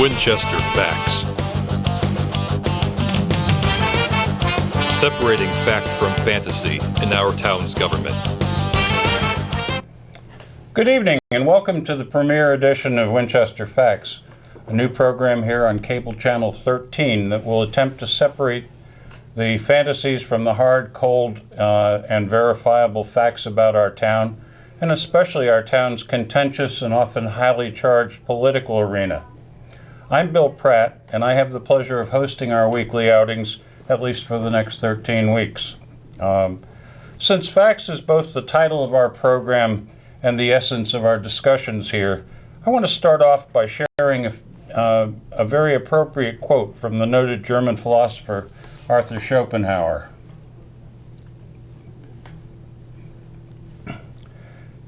Winchester Facts. Separating fact from fantasy in our town's government. Good evening and welcome to the premiere edition of Winchester Facts, a new program here on cable channel 13 that will attempt to separate the fantasies from the hard, cold, and verifiable facts about our town, and especially our town's contentious and often highly charged political arena. I'm Bill Pratt, and I have the pleasure of hosting our weekly outings, at least for the next 13 weeks. Since Facts is both the title of our program and the essence of our discussions here, I want to start off by sharing a very appropriate quote from the noted German philosopher Arthur Schopenhauer.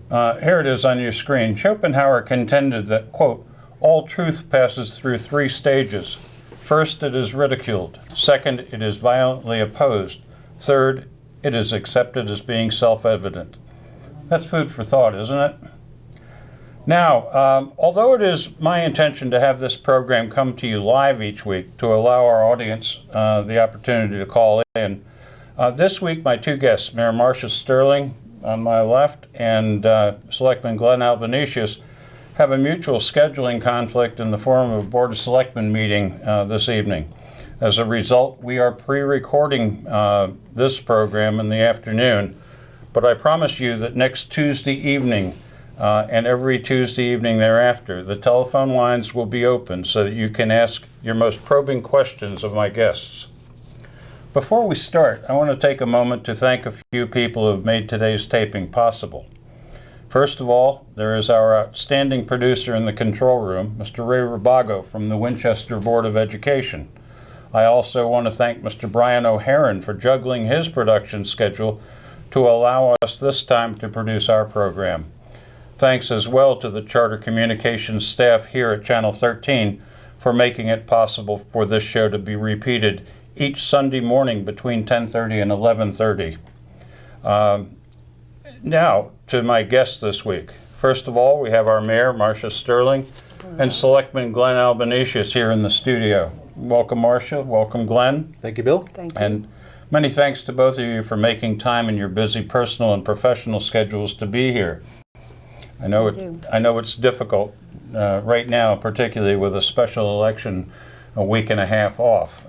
Here it is on your screen. Schopenhauer contended that, quote, all truth passes through three stages. First, it is ridiculed. Second, it is violently opposed. Third, it is accepted as being self-evident. That's food for thought, isn't it? Now, although it is my intention to have this program come to you live each week to allow our audience the opportunity to call in, this week my two guests, Mayor Marsha Sterling on my left and Selectman Glenn Albanesius, have a mutual scheduling conflict in the form of a Board of Selectmen meeting this evening. As a result, we are pre-recording this program in the afternoon, but I promise you that next Tuesday evening and every Tuesday evening thereafter, the telephone lines will be open so that you can ask your most probing questions of my guests. Before we start, I want to take a moment to thank a few people who have made today's taping possible. First of all, there is our outstanding producer in the control room, Mr. Ray Rabago from the Winchester Board of Education. I also want to thank Mr. Brian O'Haron for juggling his production schedule to allow us this time to produce our program. Thanks as well to the Charter Communications staff here at Channel 13 for making it possible for this show to be repeated each Sunday morning between 10:30 and 11:30. Now, to my guests this week. First of all, we have our Mayor, Marsha Sterling, and Selectman Glenn Albanesius here in the studio. Welcome, Marsha. Welcome, Glenn. Thank you, Bill. Thank you. And many thanks to both of you for making time in your busy personal and professional schedules to be here. I know it's difficult right now, particularly with a special election a week and a half off.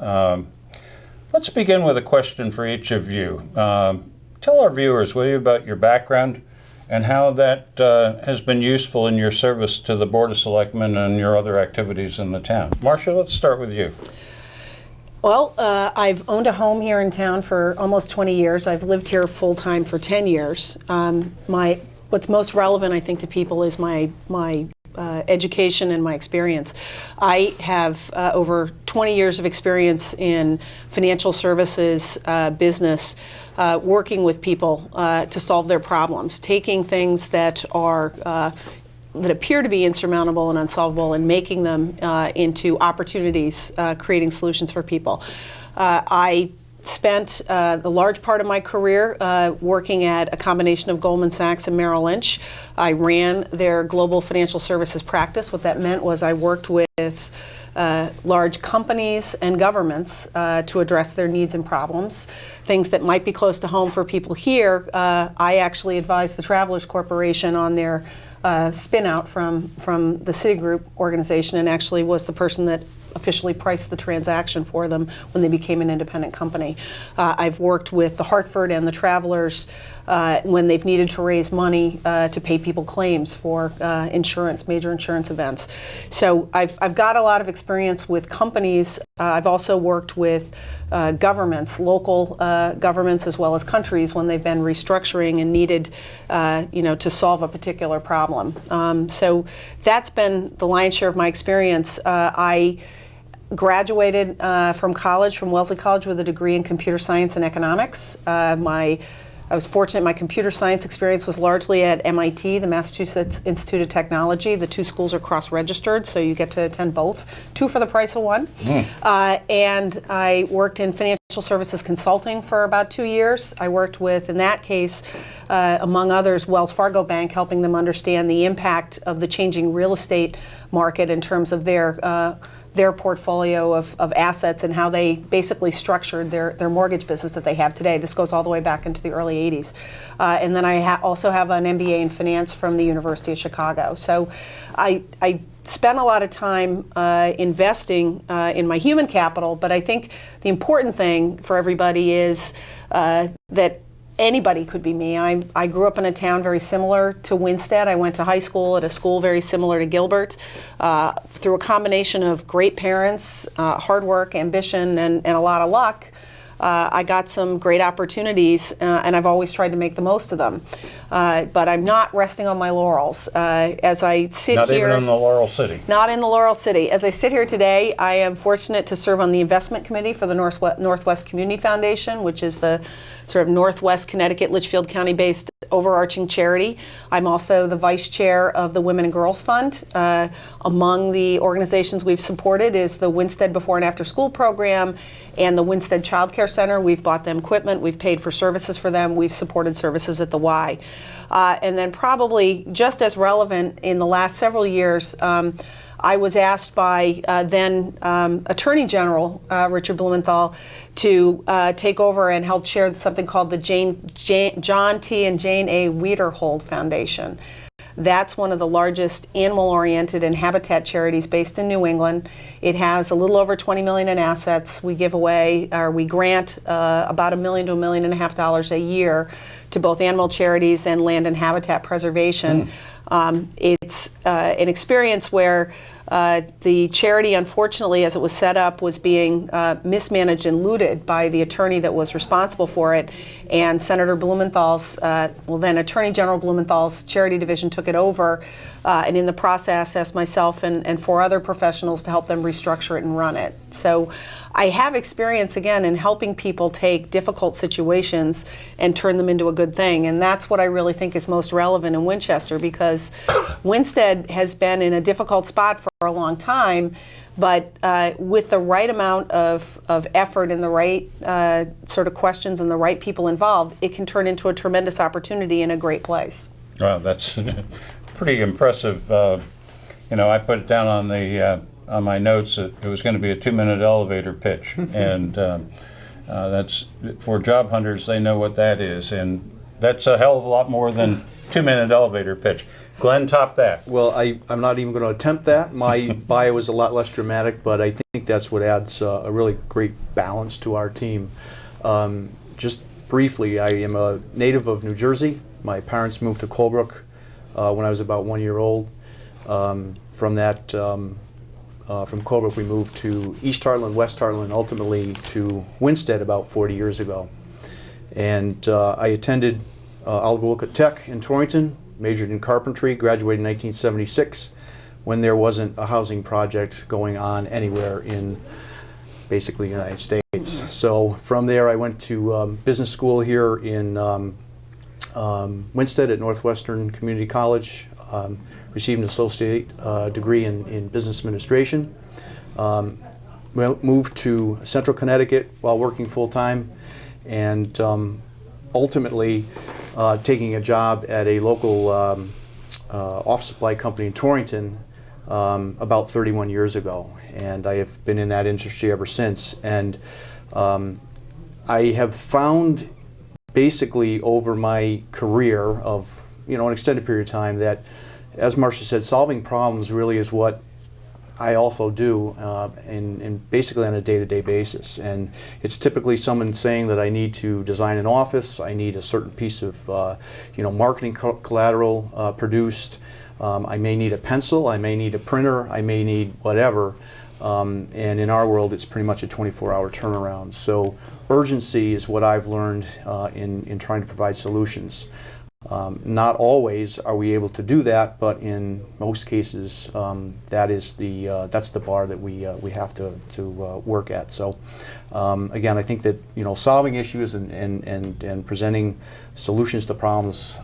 Let's begin with a question for each of you. Tell our viewers, will you, about your background and how that has been useful in your service to the Board of Selectmen and your other activities in the town. Marsha, let's start with you. Well, I've owned a home here in town for almost 20 years. I've lived here full-time for 10 years. What's most relevant, I think, to people is my education and my experience. I have over 20 years of experience in financial services business, working with people to solve their problems, taking things that are that appear to be insurmountable and unsolvable and making them into opportunities, creating solutions for people. I spent the large part of my career working at a combination of Goldman Sachs and Merrill Lynch. I ran their global financial services practice. What that meant was I worked with large companies and governments to address their needs and problems. Things that might be close to home for people here, I actually advised the Travelers Corporation on their spin out from the Citigroup organization, and actually was the person that officially priced the transaction for them when they became an independent company. I've worked with the Hartford and the Travelers when they've needed to raise money to pay people claims for insurance, major insurance events. So I've got a lot of experience with companies. I've also worked with governments, local governments as well as countries when they've been restructuring and needed to solve a particular problem. So that's been the lion's share of my experience. I graduated from Wellesley College, with a degree in computer science and economics. I was fortunate my computer science experience was largely at MIT, the Massachusetts Institute of Technology. The two schools are cross-registered, so you get to attend both, two for the price of one. And I worked in financial services consulting for about 2 years. I worked with, in that case, among others, Wells Fargo Bank, helping them understand the impact of the changing real estate market in terms of their their portfolio of assets and how they basically structured their mortgage business that they have today. This goes all the way back into the early 80s. And then I also have an MBA in finance from the University of Chicago. So I spent a lot of time investing in my human capital, but I think the important thing for everybody is that anybody could be me. I grew up in a town very similar to Winstead. I went to high school at a school very similar to Gilbert. Through a combination of great parents, hard work, ambition, and a lot of luck, I got some great opportunities, and I've always tried to make the most of them. But I'm not resting on my laurels. As I sit Not here, even in the Laurel City. not in the Laurel City. As I sit here today, I am fortunate to serve on the investment committee for the Northwest Community Foundation, which is the sort of Northwest Connecticut, Litchfield County-based overarching charity. I'm also the vice chair of the Women and Girls Fund. Among the organizations we've supported is the Winstead Before and After School Program and the Winstead Child Care Center. We've bought them equipment, we've paid for services for them, we've supported services at the Y. And then probably just as relevant in the last several years, I was asked by then Attorney General Richard Blumenthal to take over and help chair something called the John T. and Jane A. Wiederhold Foundation. That's one of the largest animal-oriented and habitat charities based in New England. It has a little over $20 million in assets. We give away, or we grant about $1 million to $1.5 million a year to both animal charities and land and habitat preservation. It's an experience where the charity, unfortunately, as it was set up, was being mismanaged and looted by the attorney that was responsible for it. And Senator Blumenthal's, then Attorney General Blumenthal's charity division took it over, and in the process asked myself and 4 other professionals to help them restructure it and run it. So I have experience, again, in helping people take difficult situations and turn them into a good thing. And that's what I really think is most relevant in Winchester, because Winstead has been in a difficult spot for a long time, but with the right amount of effort and the right sort of questions and the right people involved, it can turn into a tremendous opportunity in a great place. Well, that's pretty impressive. I put it down on my notes that it was going to be a 2-minute elevator pitch, and that's for job hunters. They know what that is, and that's a hell of a lot more than 2-minute elevator pitch. Glenn, top that. Well, I'm not even going to attempt that. My bio is a lot less dramatic, but I think that's what adds a really great balance to our team. Just briefly, I am a native of New Jersey. My parents moved to Colebrook when I was about 1 year old. From Colebrook, we moved to East Hartland, West Hartland, ultimately to Winstead about 40 years ago. And I attended Albanesius Tech in Torrington, majored in carpentry, graduated in 1976 when there wasn't a housing project going on anywhere in basically the United States. So from there I went to business school here in Winstead at Northwestern Community College, received an associate degree in business administration, moved to Central Connecticut while working full-time, and ultimately taking a job at a local office supply company in Torrington about 31 years ago. And I have been in that industry ever since. And I have found basically over my career of an extended period of time that, as Marsha said, solving problems really is what I also do, and basically on a day-to-day basis. And it's typically someone saying that I need to design an office, I need a certain piece of marketing collateral produced, I may need a pencil, I may need a printer, I may need whatever. And in our world, it's pretty much a 24-hour turnaround. So urgency is what I've learned in trying to provide solutions. Not always are we able to do that, but in most cases, that's the bar that we have to work at. So again, I think that solving issues and presenting solutions to problems,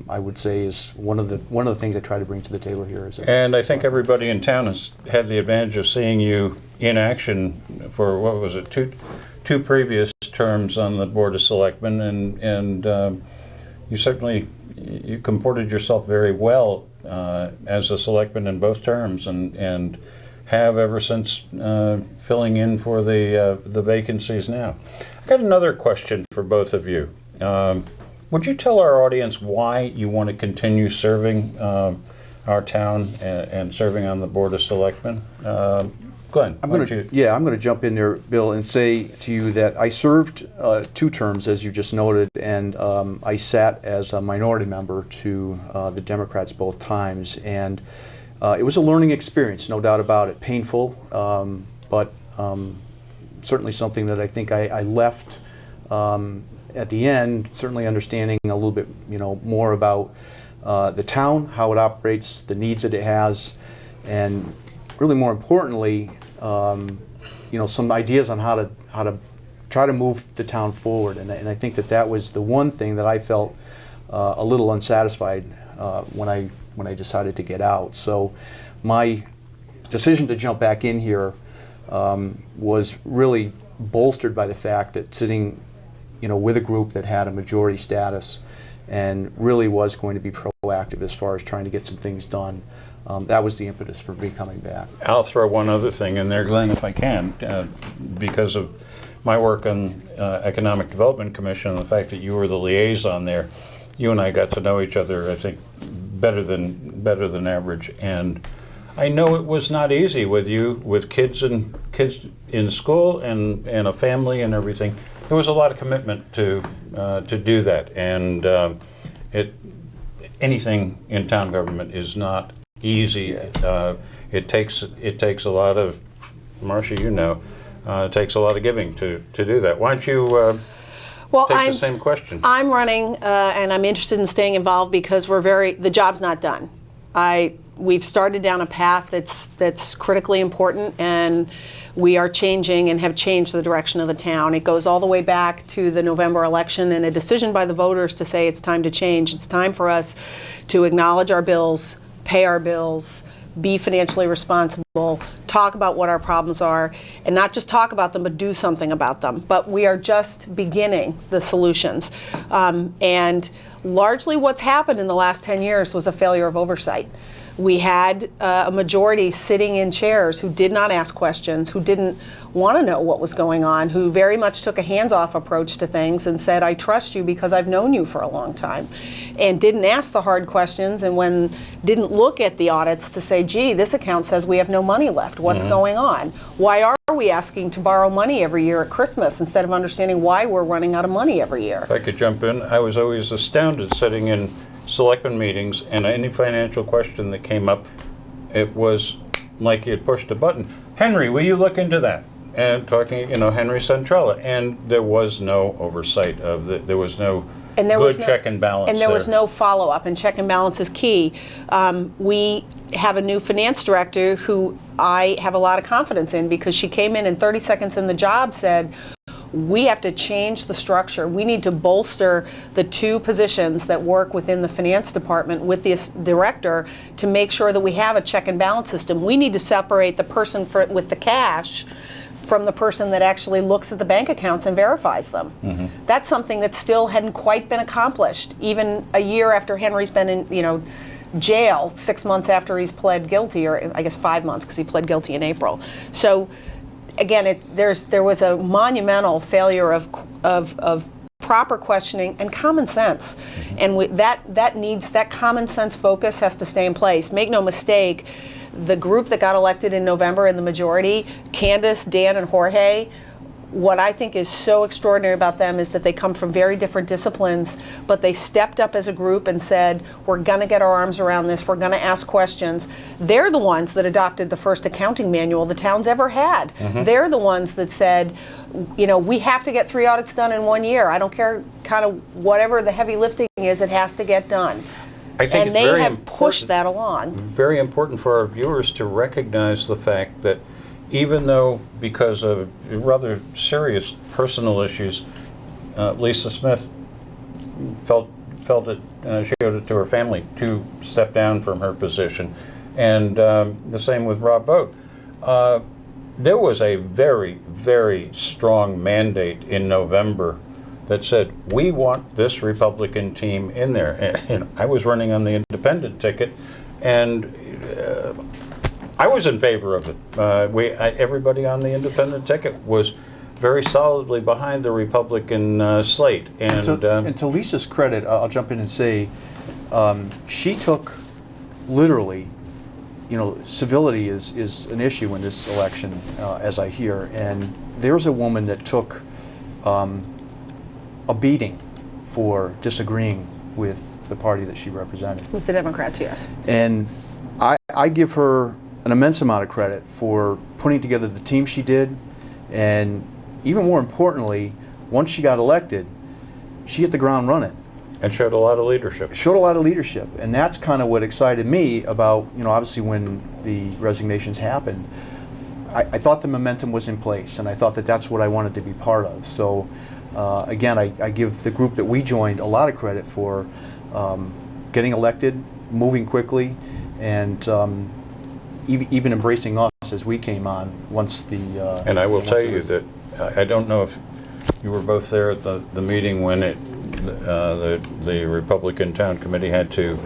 I would say, is one of the things I try to bring to the table here. And I think everybody in town has had the advantage of seeing you in action for what was it, two previous terms on the Board of Selectmen, and you comported yourself very well as a selectman in both terms, and have ever since filling in for the vacancies now. I got another question for both of you. Would you tell our audience why you want to continue serving our town and serving on the Board of Selectmen? Glenn, I'm going to jump in there, Bill, and say to you that I served 2 terms, as you just noted, and I sat as a minority member to the Democrats both times, and it was a learning experience, no doubt about it. Painful, but certainly something that I think I left at the end, certainly understanding a little bit, more about the town, how it operates, the needs that it has, and really more importantly, some ideas on how to try to move the town forward. And I think that was the one thing that I felt a little unsatisfied when I decided to get out. So my decision to jump back in here was really bolstered by the fact that sitting, with a group that had a majority status and really was going to be proactive as far as trying to get some things done. That was the impetus for me coming back. I'll throw one other thing in there, Glenn, if I can, because of my work on Economic Development Commission and the fact that you were the liaison there. You and I got to know each other, I think, better than average. And I know it was not easy with you, with kids in school and a family and everything. There was a lot of commitment to do that, and anything in town government is not easy. It takes a lot of, Marsha, it takes a lot of giving to do that. Why don't you take the same question? I'm running, and I'm interested in staying involved because the job's not done. We've started down a path that's critically important, and we are changing and have changed the direction of the town. It goes all the way back to the November election and a decision by the voters to say it's time to change. It's time for us to acknowledge our bills, pay our bills, be financially responsible, talk about what our problems are, and not just talk about them, but do something about them. But we are just beginning the solutions. And largely what's happened in the last 10 years was a failure of oversight. We had a majority sitting in chairs who did not ask questions, who didn't want to know what was going on, who very much took a hands-off approach to things and said, I trust you because I've known you for a long time, and didn't ask the hard questions, and didn't look at the audits to say, gee, this account says we have no money left. What's going on? Why are we asking to borrow money every year at Christmas instead of understanding why we're running out of money every year? If I could jump in, I was always astounded sitting in Selectman meetings, and any financial question that came up, it was like you had pushed a button. Henry, will you look into that? And talking, Henry Centrella, and there was no oversight there was no check and balance. And there was no follow-up, and check and balance is key. We have a new finance director who I have a lot of confidence in because she came in and 30 seconds in the job said, we have to change the structure. We need to bolster the 2 positions that work within the finance department with this director to make sure that we have a check and balance system. We need to separate the person with the cash from the person that actually looks at the bank accounts and verifies them. That's something that still hadn't quite been accomplished, even a year after Henry's been in, jail, 6 months after he's pled guilty, or I guess 5 months because he pled guilty in April. So again, there was a monumental failure of proper questioning and common sense, and that common sense focus has to stay in place. Make no mistake, the group that got elected in November in the majority, Candace, Dan, and Jorge, what I think is so extraordinary about them is that they come from very different disciplines, but they stepped up as a group and said, we're going to get our arms around this, we're going to ask questions. They're the ones that adopted the first accounting manual the town's ever had. They're the ones that said, we have to get 3 audits done in 1 year. I don't care kind of whatever the heavy lifting is, it has to get done. I think and they have pushed that along. Very important for our viewers to recognize the fact that even though, because of rather serious personal issues, Lisa Smith felt it, she owed it to her family to step down from her position, and the same with Rob Boat. There was a very, very strong mandate in November that said, we want this Republican team in there. And I was running on the independent ticket, and I was in favor of it. Everybody on the independent ticket was very solidly behind the Republican slate. And to Lisa's credit, I'll jump in and say, she took literally, civility is an issue in this election, as I hear, and there's a woman that took a beating for disagreeing with the party that she represented. With the Democrats, yes. And I give her an immense amount of credit for putting together the team she did, and even more importantly, once she got elected, she hit the ground running. And showed a lot of leadership. Showed a lot of leadership, and that's kind of what excited me about, obviously when the resignations happened, I thought the momentum was in place, and I thought that that's what I wanted to be part of. So again, I give the group that we joined a lot of credit for getting elected, moving quickly, and even embracing us as we came on once the... and I will tell you that I don't know if you were both there at the meeting when the Republican Town Committee had to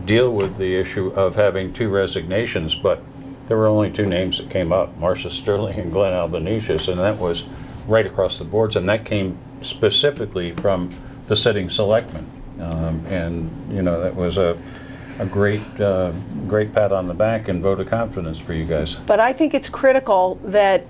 deal with the issue of having two resignations, but there were only two names that came up, Marsha Sterling and Glenn Albanesius, and that was right across the boards, and that came specifically from the sitting selectman. And that was a great pat on the back and vote of confidence for you guys. But I think it's critical that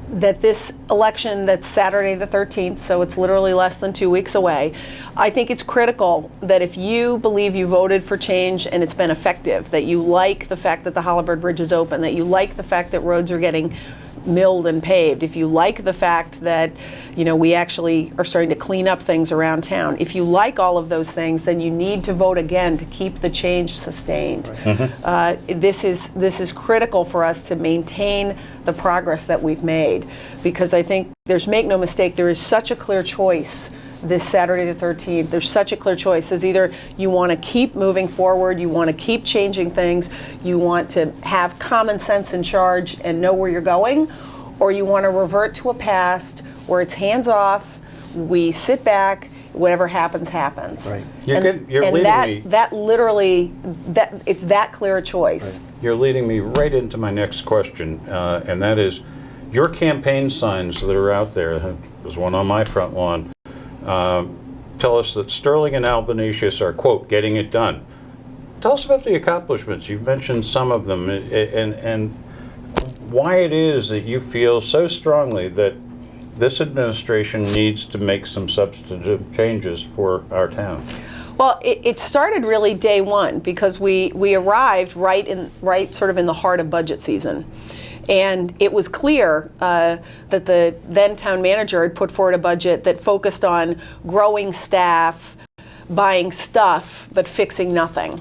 that this election that's Saturday the 13th, so it's literally less than 2 weeks away, I think it's critical that if you believe you voted for change and it's been effective, that you like the fact that the Halliburton Bridge is open, that you like the fact that roads are getting milled and paved, if you like the fact that we actually are starting to clean up things around town, if you like all of those things, then you need to vote again to keep the change sustained. Right. This is critical for us to maintain the progress that we've made, because I think make no mistake, there is such a clear choice this Saturday the 13th. There's such a clear choice. It's either you want to keep moving forward, you want to keep changing things, you want to have common sense in charge and know where you're going, or you want to revert to a past where it's hands off, we sit back, whatever happens, happens. Right. That literally, it's that clear a choice. Right. You're leading me right into my next question, and that is, your campaign signs that are out there, there's one on my front lawn, tell us that Sterling and Albanesius are, quote, getting it done. Tell us about the accomplishments. You've mentioned some of them, and why it is that you feel so strongly that this administration needs to make some substantive changes for our town. Well, it started really day one, because we arrived right sort of in the heart of budget season. And it was clear that the then town manager had put forward a budget that focused on growing staff, buying stuff, but fixing nothing.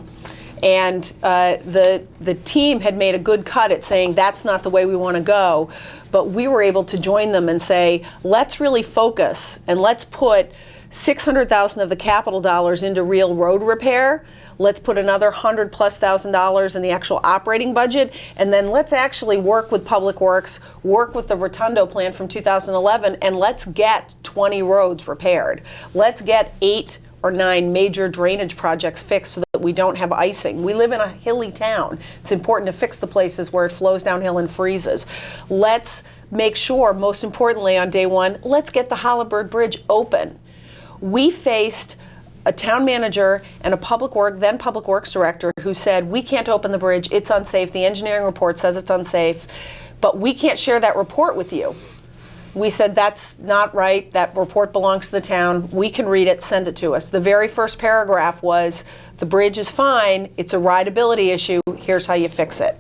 And the team had made a good cut at saying that's not the way we want to go. But we were able to join them and say, let's really focus and let's put $600,000 of the capital dollars into real road repair. Let's put another $100,000+ in the actual operating budget, and then let's actually work with Public Works, work with the Rotundo plan from 2011, and let's get 20 roads repaired. Let's get 8 or 9 major drainage projects fixed so that we don't have icing. We live in a hilly town. It's important to fix the places where it flows downhill and freezes. Let's make sure, most importantly on day one, let's get the Halliburton Bridge open. We faced a town manager and a then Public Works director who said, we can't open the bridge, it's unsafe, the engineering report says it's unsafe, but we can't share that report with you. We said, that's not right, that report belongs to the town, we can read it, send it to us. The very first paragraph was, the bridge is fine, it's a rideability issue, here's how you fix it.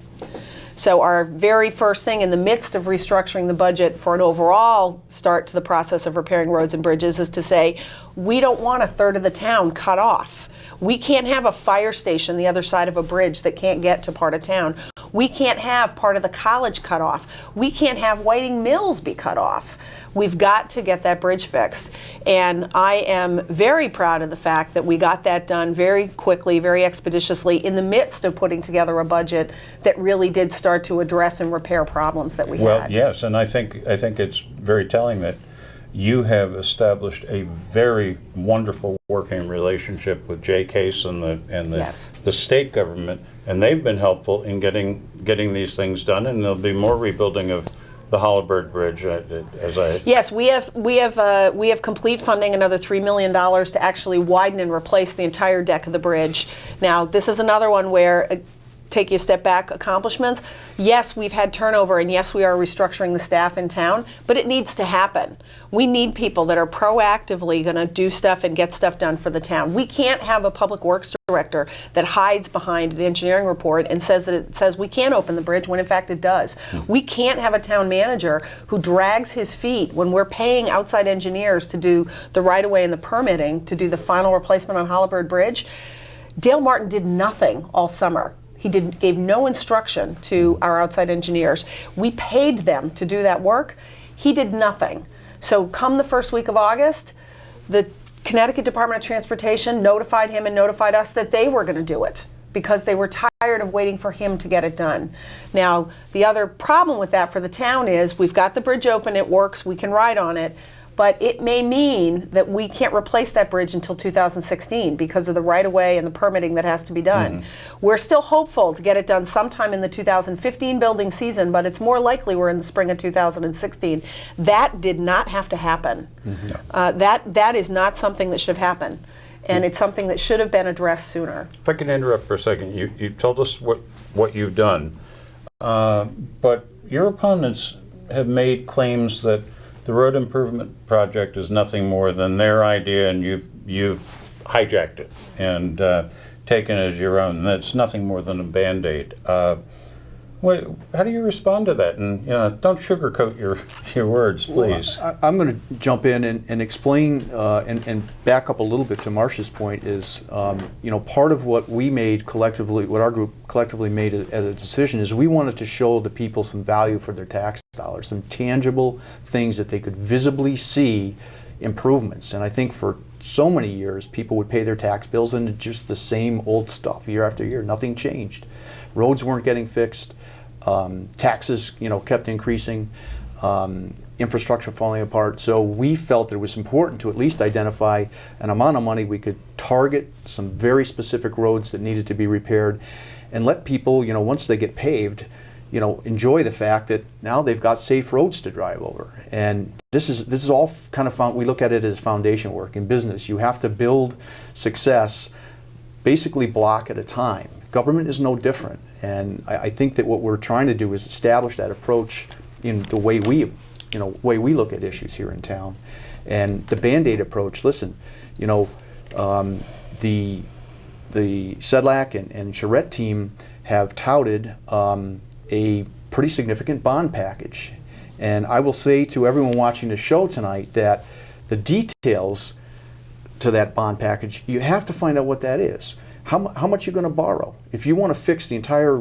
So our very first thing in the midst of restructuring the budget for an overall start to the process of repairing roads and bridges is to say, we don't want a third of the town cut off. We can't have a fire station the other side of a bridge that can't get to part of town. We can't have part of the college cut off. We can't have Whiting Mills be cut off. We've got to get that bridge fixed. And I am very proud of the fact that we got that done very quickly, very expeditiously, in the midst of putting together a budget that really did start to address and repair problems that we had. Well, yes, and I think it's very telling that you have established a very wonderful working relationship with Jay Case and Yes. the state government, and they've been helpful in getting these things done, and there'll be more rebuilding of the Holabird Bridge, Yes, we have complete funding, another $3 million to actually widen and replace the entire deck of the bridge. Now, this is another one where, take you a step back, accomplishments. Yes, we've had turnover, and yes, we are restructuring the staff in town, but it needs to happen. We need people that are proactively going to do stuff and get stuff done for the town. We can't have a public works director that hides behind an engineering report and says that it says we can't open the bridge when in fact it does. We can't have a town manager who drags his feet when we're paying outside engineers to do the right-of-way and the permitting to do the final replacement on Holabird Bridge. Dale Martin did nothing all summer. He gave no instruction to our outside engineers. We paid them to do that work. He did nothing. So come the first week of August, the Connecticut Department of Transportation notified him and notified us that they were going to do it because they were tired of waiting for him to get it done. Now, the other problem with that for the town is we've got the bridge open, it works, we can ride on it, but it may mean that we can't replace that bridge until 2016 because of the right-of-way and the permitting that has to be done. We're still hopeful to get it done sometime in the 2015 building season, but it's more likely we're in the spring of 2016. That did not have to happen. That is not something that should have happened, and it's something that should have been addressed sooner. If I can interrupt for a second, you told us what you've done, but your opponents have made claims that the road improvement project is nothing more than their idea, and you've hijacked it and taken it as your own. That's nothing more than a Band-Aid. How do you respond to that? And don't sugarcoat your words, please. Well, I'm going to jump in and explain and back up a little bit to Marsha's point is, part of what we made collectively, what our group collectively made as a decision is we wanted to show the people some value for their tax dollars, some tangible things that they could visibly see improvements. And I think for so many years, people would pay their tax bills and it's just the same old stuff year after year. Nothing changed. Roads weren't getting fixed. Taxes, kept increasing, infrastructure falling apart. So we felt it was important to at least identify an amount of money we could target some very specific roads that needed to be repaired, and let people, once they get paved, enjoy the fact that now they've got safe roads to drive over. And this is all kind of we look at it as foundation work in business. You have to build success, basically block at a time. Government is no different. And I think that what we're trying to do is establish that approach in the way we look at issues here in town. And the Band-Aid approach, listen, the Sedlak and Charette team have touted a pretty significant bond package. And I will say to everyone watching the show tonight that the details to that bond package, you have to find out what that is. How much you're going to borrow? If you want to fix the entire,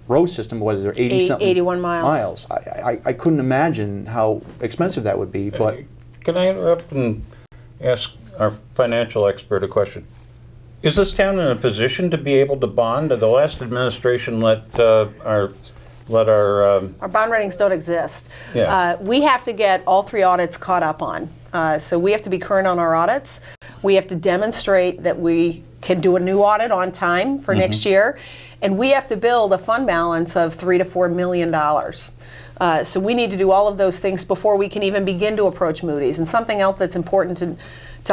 road system, what is there, 81 miles? I couldn't imagine how expensive that would be. But can I interrupt and ask our financial expert a question? Is this town in a position to be able to bond? The last administration let our bond ratings don't exist. Yeah. We have to get all 3 audits caught up on. So we have to be current on our audits. We have to demonstrate that we can do a new audit on time for next year. And we have to build a fund balance of $3 to $4 million. So we need to do all of those things before we can even begin to approach Moody's. And something else that's important to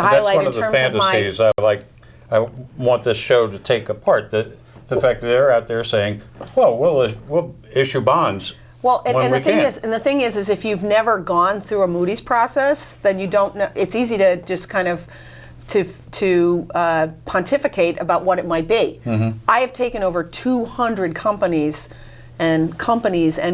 highlight in terms of That's one of the fantasies I want this show to take apart. The fact that they're out there saying, "Well, we'll issue bonds." Well, and the thing is, if you've never gone through a Moody's process, then you don't know. It's easy to just kind of to pontificate about what it might be. I have taken over 200 companies and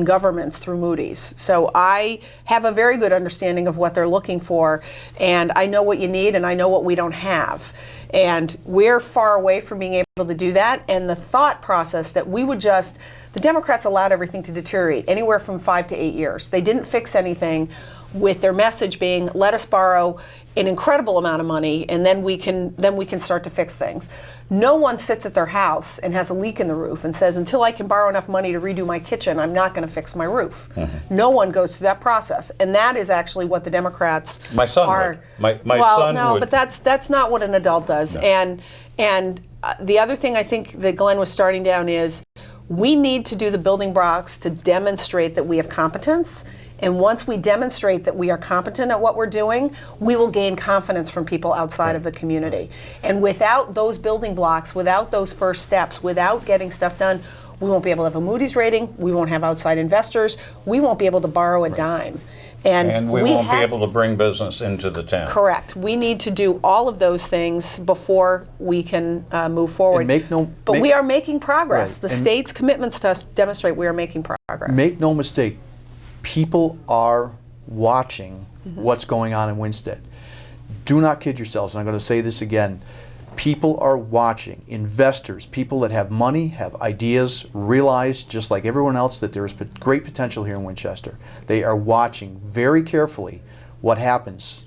governments through Moody's. So I have a very good understanding of what they're looking for, and I know what you need and I know what we don't have. And we're far away from being able to do that, and the thought process that we would just, The Democrats allowed everything to deteriorate anywhere from 5 to 8 years. They didn't fix anything, with their message being, let us borrow an incredible amount of money and then we can start to fix things. No one sits at their house and has a leak in the roof and says, until I can borrow enough money to redo my kitchen, I'm not going to fix my roof. No one goes through that process, and that is actually what the Democrats My son are. would. My well, son no, would. but that's not what an adult does. No. And the other thing I think that Glenn was starting down is, we need to do the building blocks to demonstrate that we have competence. And once we demonstrate that we are competent at what we're doing, we will gain confidence from people outside of the community. And without those building blocks, without those first steps, without getting stuff done, we won't be able to have a Moody's rating, we won't have outside investors, we won't be able to borrow a dime. And we won't be able to bring business into the town. Correct. We need to do all of those things before we can move forward. But we are making progress. Right. The And state's commitments to us demonstrate we are making progress. Make no mistake, people are watching what's going on in Winstead. Do not kid yourselves, and I'm going to say this again. People are watching. Investors, people that have money, have ideas, realize, just like everyone else, that there is great potential here in Winchester. They are watching very carefully what happens,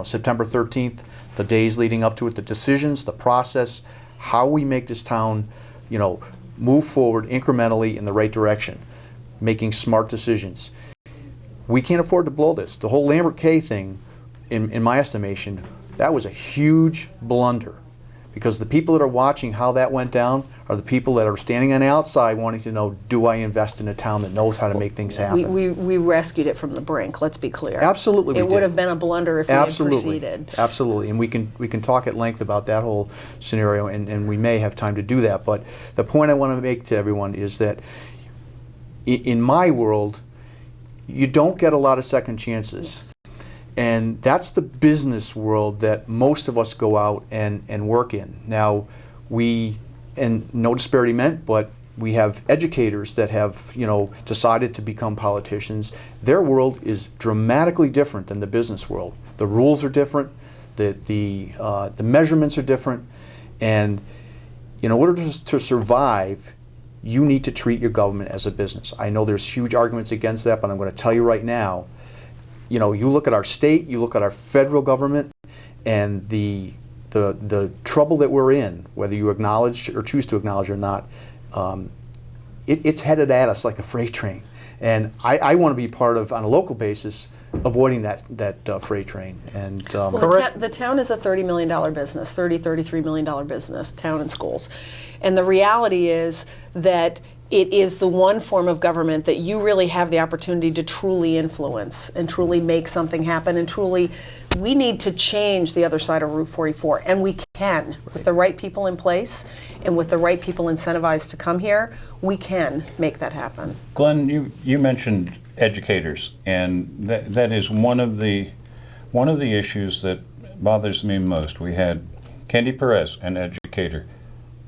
September 13th, the days leading up to it, the decisions, the process, how we make this town, move forward incrementally in the right direction, making smart decisions. We can't afford to blow this. The whole Lambert K thing, in my estimation, that was a huge blunder, because the people that are watching how that went down are the people that are standing on the outside wanting to know, do I invest in a town that knows how to make things happen? We rescued it from the brink, let's be clear. Absolutely, It would have been a blunder if we had proceeded. Absolutely, and we can talk at length about that whole scenario, and we may have time to do that, but the point I want to make to everyone is that in my world, you don't get a lot of second chances. And that's the business world that most of us go out and work in. Now, and no disparity meant, but we have educators that have, decided to become politicians. Their world is dramatically different than the business world. The rules are different, the measurements are different, and in order to survive, you need to treat your government as a business. I know there's huge arguments against that, but I'm going to tell you right now, you look at our state, you look at our federal government, and the trouble that we're in, whether you acknowledge or choose to acknowledge or not, it's headed at us like a freight train. And I want to be part of, on a local basis, avoiding that freight train. And the town is a $30 million business, $33 million business, town and schools. And the reality is that it is the one form of government that you really have the opportunity to truly influence and truly make something happen, and truly, we need to change the other side of Route 44, and we can. With the right people in place and with the right people incentivized to come here, we can make that happen. Glenn, you mentioned educators, and that is one of the issues that bothers me most. We had Candy Perez, an educator,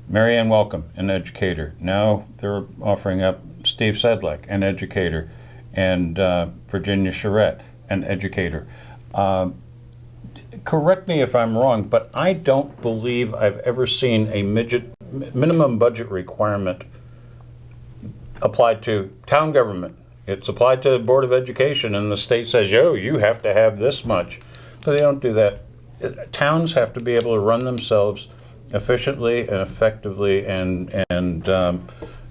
Marianne Welcome, an educator. Now they're offering up Steve Sedlak, an educator, and Virginia Charette, an educator. Correct me if I'm wrong, but I don't believe I've ever seen a minimum budget requirement applied to town government. It's applied to the Board of Education, and the state says, you have to have this much. But they don't do that. Towns have to be able to run themselves efficiently and effectively and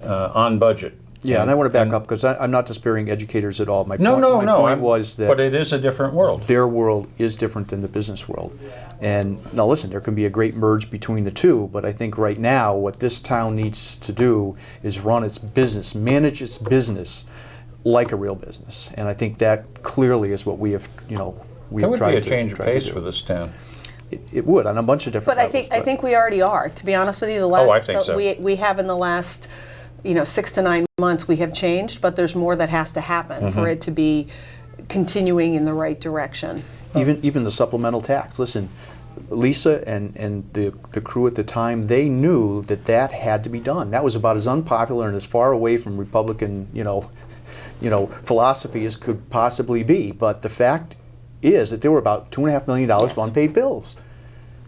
on budget. Yeah, and I want to back up, because I'm not despairing educators at all. My No, point was that but it is a different world. Their world is different than the business world. And now listen, there can be a great merge between the two, but I think right now what this town needs to do is run its business, manage its business like a real business. And I think that clearly is what we have, we There have would tried be a to change of try to pace do. for this town. It would, on a bunch of different But levels. I think we already are. To be honest with you, I think so. we have in the last 6 to 9 months we have changed, but there's more that has to happen for it to be continuing in the right direction. Even the supplemental tax. Listen, Lisa and the crew at the time, they knew that had to be done. That was about as unpopular and as far away from Republican, philosophy as could possibly be. But the fact is that there were about $2.5 million of unpaid bills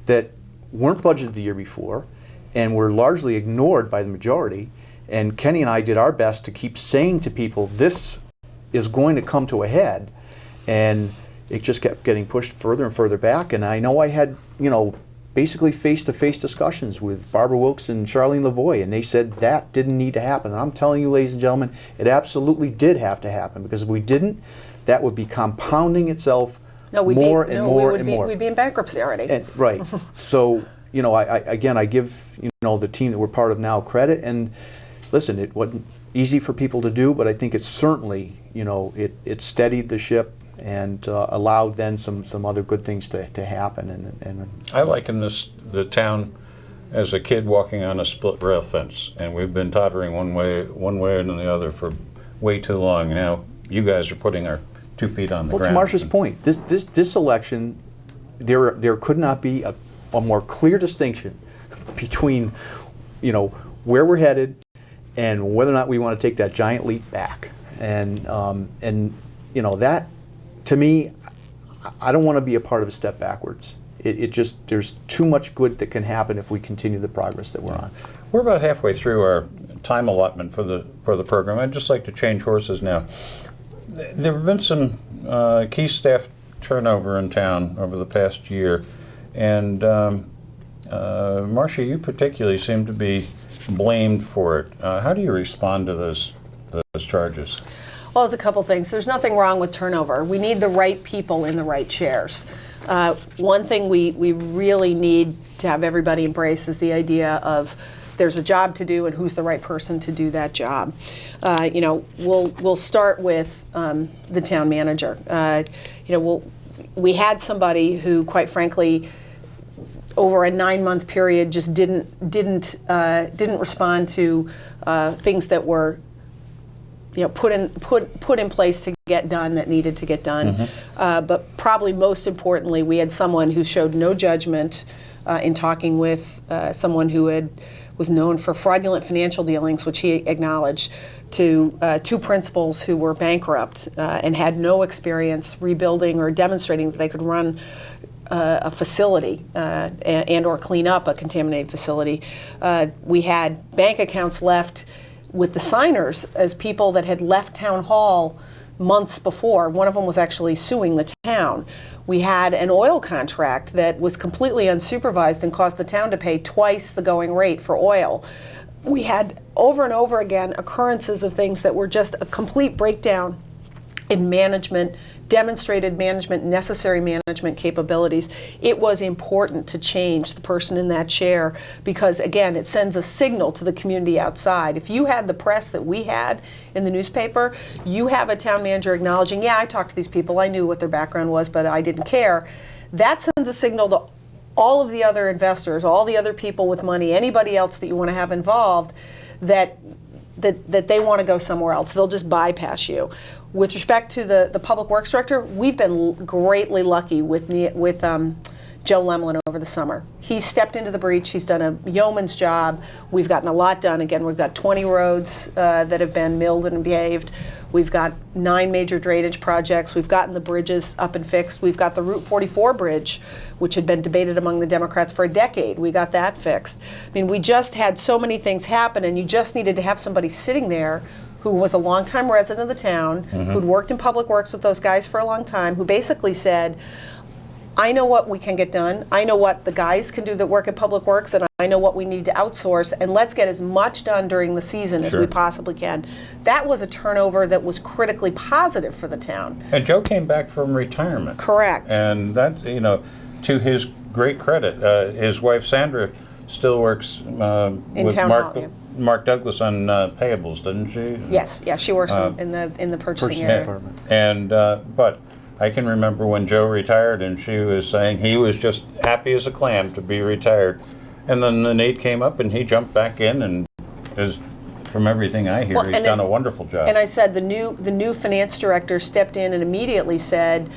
that weren't budgeted the year before and were largely ignored by the majority. And Kenny and I did our best to keep saying to people, this is going to come to a head. And it just kept getting pushed further and further back. And I know I had, basically face-to-face discussions with Barbara Wilkes and Charlene Lavoie, and they said that didn't need to happen. And I'm telling you, ladies and gentlemen, it absolutely did have to happen, because if we didn't, that would be compounding itself more and more. We'd be in bankruptcy already. And, right. So, I give, the team that we're part of now credit. And listen, it wasn't easy for people to do, but I think it certainly, it steadied the ship and allowed then some other good things to happen. And I liken the town as a kid walking on a split rail fence, and we've been tottering one way and the other for way too long. Now you guys are putting our 2 feet on the ground. Well, to Marsha's point, this election, there could not be a more clear distinction between where we're headed and whether or not we want to take that giant leap back. And that, to me, I don't want to be a part of a step backwards. It just, there's too much good that can happen if we continue the progress that we're on. We're about halfway through our time allotment for the program. I'd just like to change horses now. There have been some key staff turnover in town over the past year, and Marsha, you particularly seem to be blamed for it. How do you respond to those charges? Well, there's a couple things. There's nothing wrong with turnover. We need the right people in the right chairs. One thing we really need to have everybody embrace is the idea of there's a job to do and who's the right person to do that job. We'll start with the town manager. We had somebody who, quite frankly, over a 9-month period, just didn't respond to things that were put in place to get done that needed to get done. Mm-hmm. But probably most importantly, we had someone who showed no judgment in talking with someone who was known for fraudulent financial dealings, which he acknowledged, to 2 principals who were bankrupt and had no experience rebuilding or demonstrating that they could run a facility and or clean up a contaminated facility. We had bank accounts left with the signers as people that had left town hall months before. One of them was actually suing the town. We had an oil contract that was completely unsupervised and caused the town to pay twice the going rate for oil. We had over and over again occurrences of things that were just a complete breakdown in management, demonstrated management, necessary management capabilities. It was important to change the person in that chair because, again, it sends a signal to the community outside. If you had the press that we had in the newspaper, you have a town manager acknowledging, yeah, I talked to these people, I knew what their background was, but I didn't care. That sends a signal to all of the other investors, all the other people with money, anybody else that you want to have involved, that they want to go somewhere else. They'll just bypass you. With respect to the Public Works Director, we've been greatly lucky with Joe Lemlin over the summer. He stepped into the breach. He's done a yeoman's job. We've gotten a lot done. Again, we've got 20 roads that have been milled and paved. We've got 9 major drainage projects. We've gotten the bridges up and fixed. We've got the Route 44 bridge, which had been debated among the Democrats for a decade. We got that fixed. I mean, we just had so many things happen, and you just needed to have somebody sitting there who was a longtime resident of the town, mm-hmm. who'd worked in public works with those guys for a long time, who basically said, I know what we can get done, I know what the guys can do that work at public works, and I know what we need to outsource, and let's get as much done during the season as we possibly can. That was a turnover that was critically positive for the town. And Joe came back from retirement. Correct. And that, to his great credit, his wife Sandra still works with Mark Douglas on payables, doesn't she? Yes, she works in the purchasing area. Department. And but I can remember when Joe retired, and she was saying he was just happy as a clam to be retired. And then the need came up, and he jumped back in, and from everything I hear, he's done a wonderful job. And I said the new finance director stepped in and immediately said,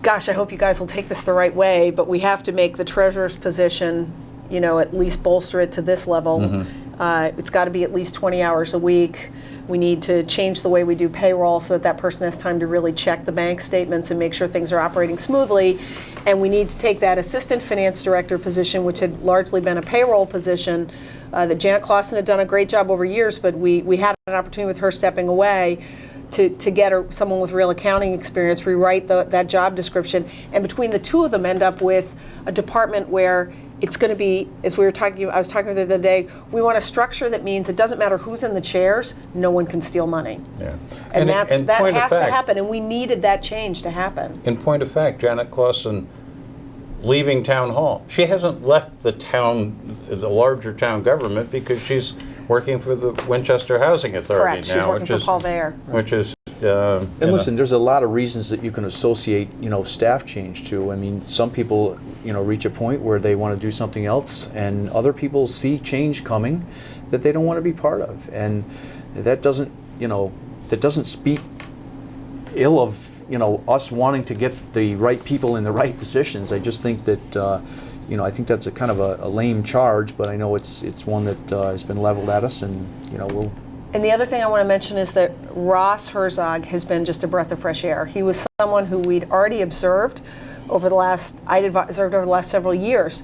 "Gosh, I hope you guys will take this the right way, but we have to make the treasurer's position, at least bolster it to this level. Mm-hmm. It's got to be at least 20 hours a week. We need to change the way we do payroll so that that person has time to really check the bank statements and make sure things are operating smoothly. And we need to take that assistant finance director position, which had largely been a payroll position, that Janet Clausen had done a great job over years, but we had an opportunity with her stepping away to get someone with real accounting experience, rewrite that job description, and between the two of them end up with a department where it's going to be, as I was talking with her the other day, we want a structure that means it doesn't matter who's in the chairs, no one can steal money. Yeah. And that has to happen, and we needed that change to happen. In point of fact, Janet Clausen leaving town hall. She hasn't left the larger town government, because she's working for the Winchester Housing Authority Correct. now. She's working for Paul Bayer. Which is, And listen, there's a lot of reasons that you can associate, staff change to. I mean, some people, reach a point where they want to do something else, and other people see change coming that they don't want to be part of. And that doesn't speak ill of, us wanting to get the right people in the right positions. I just think that, I think that's a kind of a lame charge, but I know it's one that has been leveled at us, and, we'll. And the other thing I want to mention is that Ross Herzog has been just a breath of fresh air. He was someone who we'd already observed I'd observed over the last several years.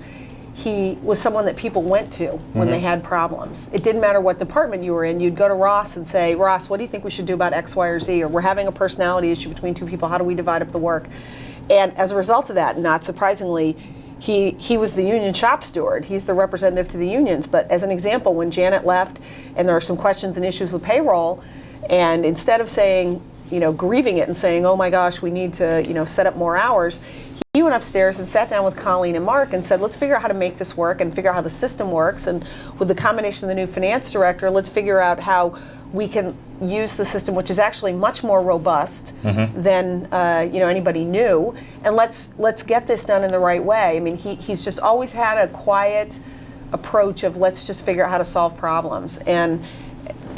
He was someone that people went to when they had problems. It didn't matter what department you were in. You'd go to Ross and say, Ross, what do you think we should do about X, Y, or Z? Or we're having a personality issue between two people. How do we divide up the work? And as a result of that, not surprisingly, he was the union shop steward. He's the representative to the unions. But as an example, when Janet left and there are some questions and issues with payroll, and instead of saying, grieving it and saying, oh my gosh, we need to, set up more hours, he went upstairs and sat down with Colleen and Mark and said, let's figure out how to make this work and figure out how the system works. And with the combination of the new finance director, let's figure out how we can use the system, which is actually much more robust than anybody knew. And let's get this done in the right way. I mean, he's just always had a quiet approach of let's just figure out how to solve problems. And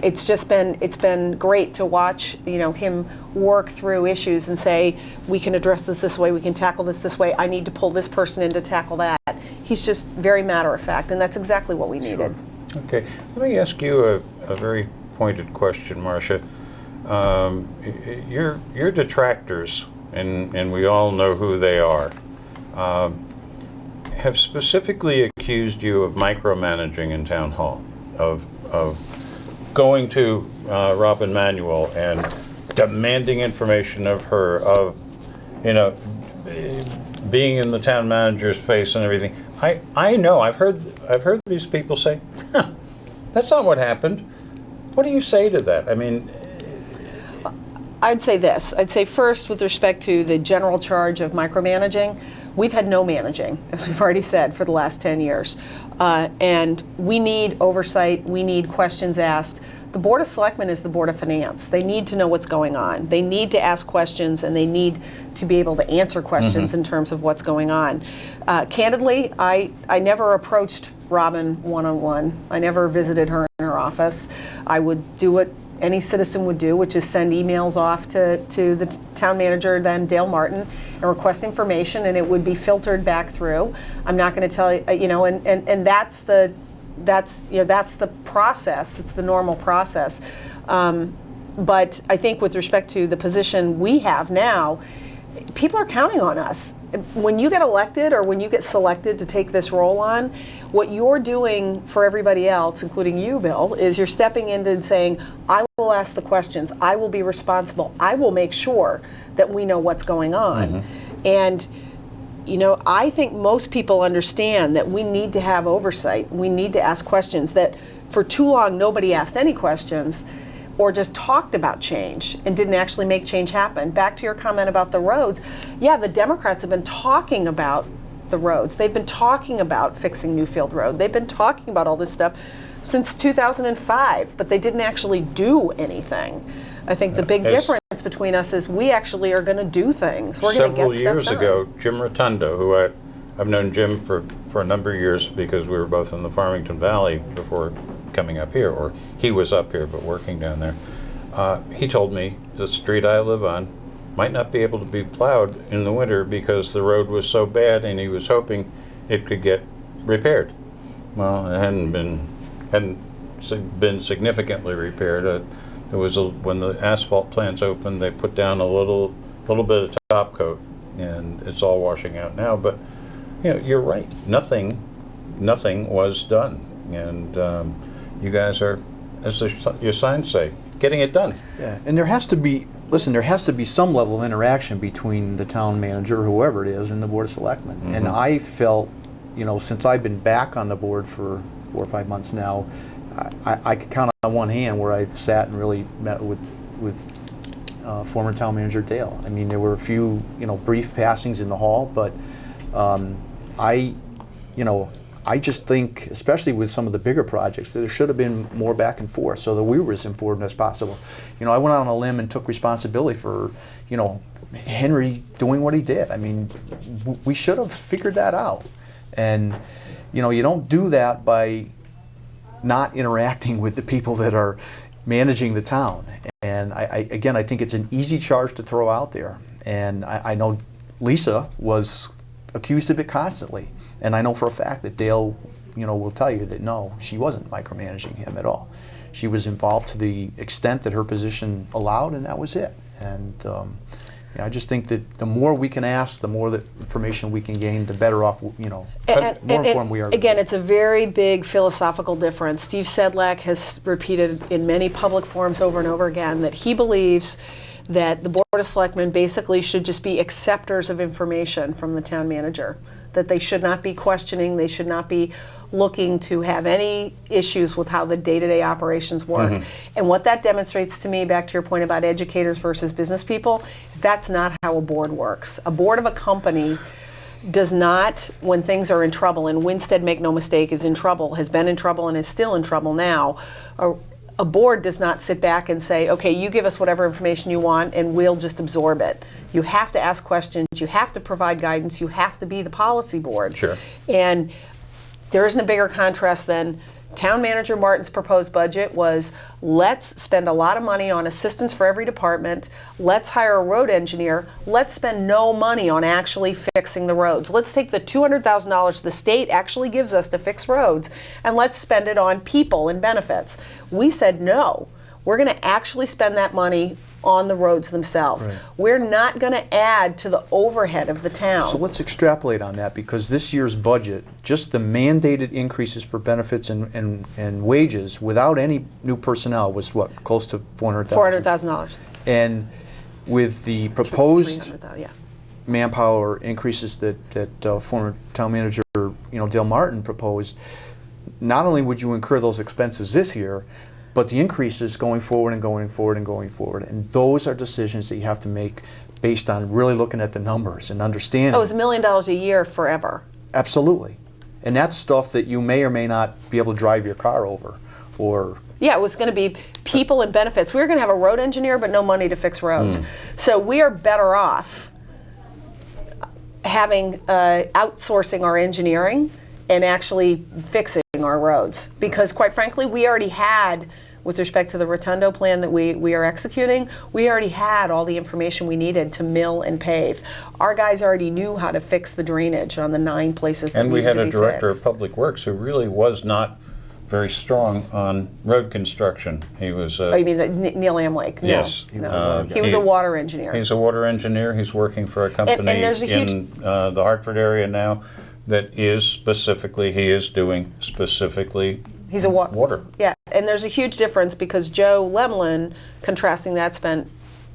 it's been great to watch him work through issues and say, we can address this way, we can tackle this way, I need to pull this person in to tackle that. He's just very matter of fact, and that's exactly what we needed. Sure. Okay, let me ask you a very pointed question, Marsha. Your detractors, and we all know who they are, have specifically accused you of micromanaging in town hall, of going to Robin Manuel and demanding information of her, of being in the town manager's face and everything. I know I've heard these people say, that's not what happened. What do you say to that? I mean, I'd say this. I'd say first, with respect to the general charge of micromanaging, we've had no managing, as we've already said, for the last 10 years. And we need oversight, we need questions asked. The Board of Selectmen is the Board of Finance. They need to know what's going on. They need to ask questions, and they need to be able to answer questions in terms of what's going on. Candidly, I never approached Robin one-on-one. I never visited her in her office. I would do what any citizen would do, which is send emails off to the town manager, then Dale Martin, and request information, and it would be filtered back through. I'm not going to tell you, and that's the process. It's the normal process. But I think with respect to the position we have now, people are counting on us. When you get elected or when you get selected to take this role on, what you're doing for everybody else, including you, Bill, is you're stepping in and saying, I will ask the questions, I will be responsible, I will make sure that we know what's going on. And I think most people understand that we need to have oversight, we need to ask questions, that for too long nobody asked any questions or just talked about change and didn't actually make change happen. Back to your comment about the roads, yeah, the Democrats have been talking about the roads. They've been talking about fixing Newfield Road. They've been talking about all this stuff since 2005, but they didn't actually do anything. I think the big difference between us is we actually are going to do things. We're going to get stuff done. Several years ago, Jim Rotundo, who I've known Jim for a number of years because we were both in the Farmington Valley before coming up here, or he was up here but working down there. He told me the street I live on might not be able to be plowed in the winter because the road was so bad, and he was hoping it could get repaired. Well, it hadn't been significantly repaired. It was when the asphalt plants opened, they put down a little bit of top coat, and it's all washing out now. But you're right. Nothing was done, and you guys are, as your signs say, getting it done. Yeah, and there has to be some level of interaction between the town manager, whoever it is, and the Board of Selectmen. Mm-hmm. And I felt, since I've been back on the board for 4 or 5 months now, I could count on one hand where I've sat and really met with former town manager Dale. I mean, there were a few, brief passings in the hall, but I just think, especially with some of the bigger projects, that there should have been more back and forth so that we were as informed as possible. I went out on a limb and took responsibility for, Henry doing what he did. I mean, we should have figured that out. And, you don't do that by not interacting with the people that are managing the town. And I think it's an easy charge to throw out there. And I know Lisa was accused of it constantly. And I know for a fact that Dale, will tell you that no, she wasn't micromanaging him at all. She was involved to the extent that her position allowed, and that was it. And I just think that the more we can ask, the more the information we can gain, the better off, more informed we are. Again, it's a very big philosophical difference. Steve Sedlak has repeated in many public forums over and over again that he believes that the Board of Selectmen basically should just be acceptors of information from the town manager, that they should not be questioning, they should not be looking to have any issues with how the day-to-day operations work. Mm-hmm. And what that demonstrates to me, back to your point about educators versus business people, is that's not how a board works. A board of a company does not, when things are in trouble, and Winstead, make no mistake, is in trouble, has been in trouble and is still in trouble now, a board does not sit back and say, okay, you give us whatever information you want and we'll just absorb it. You have to ask questions, you have to provide guidance, you have to be the policy board. Sure. And there isn't a bigger contrast than Town Manager Martin's proposed budget was, let's spend a lot of money on assistants for every department, let's hire a road engineer, let's spend no money on actually fixing the roads. Let's take the $200,000 the state actually gives us to fix roads and let's spend it on people and benefits. We said no, we're going to actually spend that money on the roads themselves. Right. We're not going to add to the overhead of the town. So let's extrapolate on that, because this year's budget, just the mandated increases for benefits and wages without any new personnel was what, close to $400,000? $400,000. And with the proposed yeah. manpower increases that former town manager Dale Martin proposed, not only would you incur those expenses this year, but the increases going forward and going forward and going forward. And those are decisions that you have to make based on really looking at the numbers and understanding. Oh, it was $1 million a year forever. Absolutely. And that's stuff that you may or may not be able to drive your car over, or... Yeah, it was going to be people and benefits. We were going to have a road engineer, but no money to fix roads. So we are better off having outsourcing our engineering and actually fixing our roads. Because quite frankly, we already had, with respect to the Rotundo plan that we are executing, we already had all the information we needed to mill and pave. Our guys already knew how to fix the drainage on the 9 places that and we needed had to a be director fixed. of public works who really was not very strong on road construction. He was Oh, you mean Neil Amwake? No, yes. no. He was a water engineer. He's a water engineer. He's working for a company there's a huge, in the Hartford area now that is specifically, he is doing specifically he's a water. Yeah, and there's a huge difference because Joe Lemlin, contrasting that, spent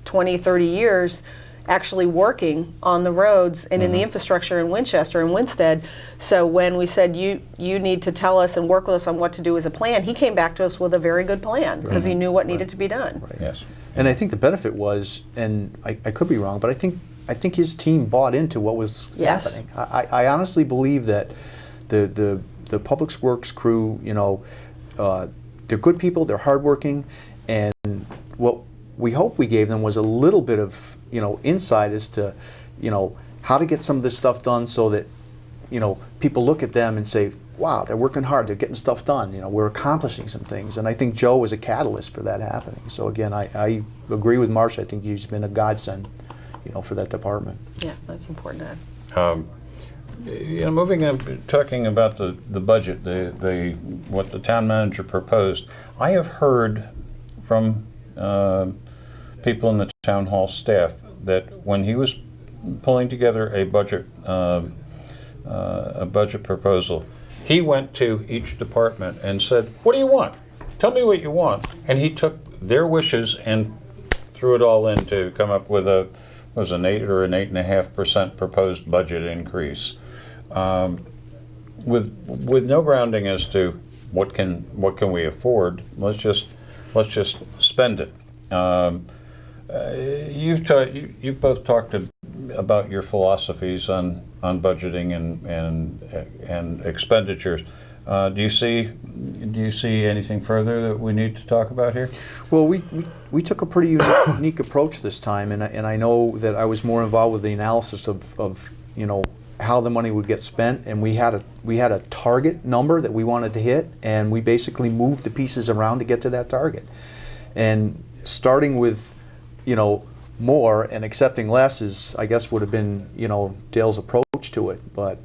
20, 30 years actually working on the roads and in the infrastructure in Winchester and Winstead. So when we said you need to tell us and work with us on what to do as a plan, he came back to us with a very good plan because he knew what needed to be done. Right. Yes. And I think the benefit was, and I could be wrong, but I think his team bought into what was happening. I honestly believe that the Public Works crew, they're good people, they're hardworking, and what we hope we gave them was a little bit of insight as to how to get some of this stuff done so that people look at them and say, wow, they're working hard, they're getting stuff done, we're accomplishing some things. And I think Joe was a catalyst for that happening. So again, I agree with Marsha. I think he's been a godsend for that department. Yeah, that's important to add. Moving on, talking about the budget, what the town manager proposed, I have heard from people in the town hall staff that when he was pulling together a budget proposal, he went to each department and said, "What do you want? Tell me what you want." And he took their wishes and threw it all in to come up with an 8 or an 8.5% proposed budget increase, with no grounding as to what can we afford. Let's just spend it. You've both talked about your philosophies on budgeting and expenditures. Do you see anything further that we need to talk about here? Well, we took a pretty unique approach this time, and I know that I was more involved with the analysis of how the money would get spent, and we had a target number that we wanted to hit, and we basically moved the pieces around to get to that target. And starting with more and accepting less I guess would have been Dale's approach to it, but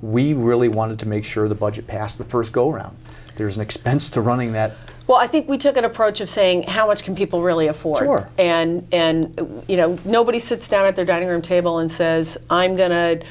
we really wanted to make sure the budget passed the first go-round. There's an expense to running that. Well, I think we took an approach of saying, how much can people really afford? Sure. And nobody sits down at their dining room table and says, I'm going to